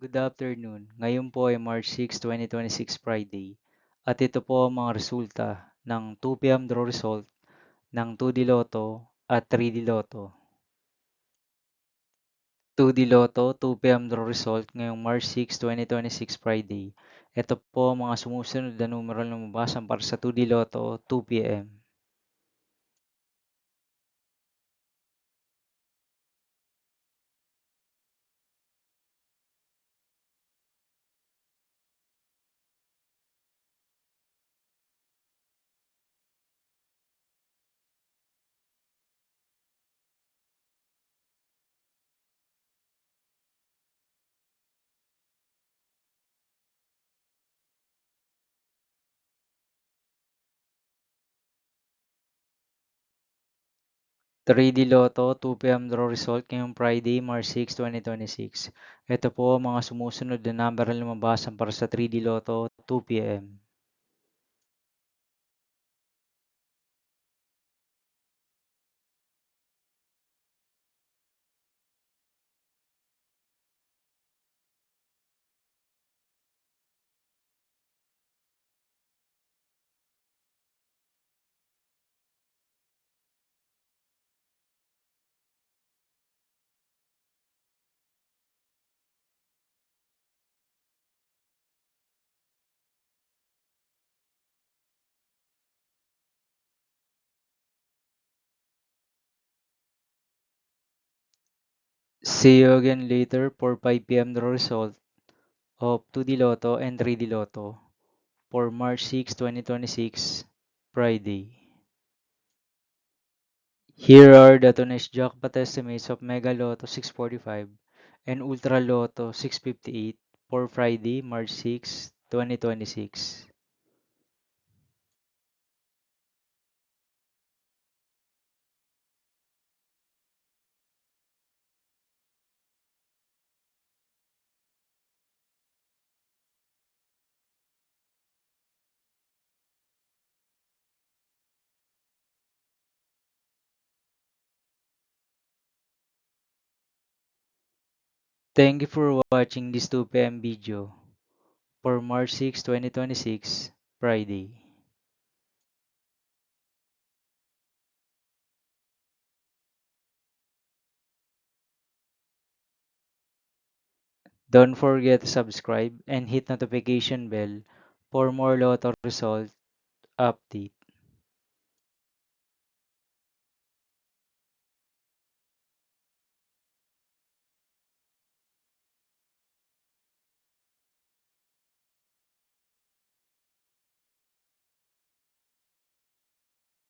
Good afternoon. Ngayon po ay March 6, 2026 Friday. At ito po ang mga resulta ng 2 p.m. draw result ng 2D Lotto at 3D Lotto. 2D Lotto 2 p.m. draw result ngayong March 6, 2026 Friday. Ito po ang mga sumusunod na numero na lumabasan para sa 2D Lotto 2 p.m. 3D Lotto 2 p.m. draw result ngayong Friday, March 6, 2026. Ito po ang mga sumusunod na number na lumabasan para sa 3D Lotto 2 p.m. See you again later for 5 p.m. the result of 2D Lotto and 3D Lotto for March 6, 2026, Friday. Here are the today's jackpot estimates of Mega Lotto 645 and Ultra Lotto 658 for Friday, March 6, 2026. Thank you for watching this 2 p.m. video for March 6, 2026, Friday. Don't forget to subscribe and hit notification bell for more Lotto result update.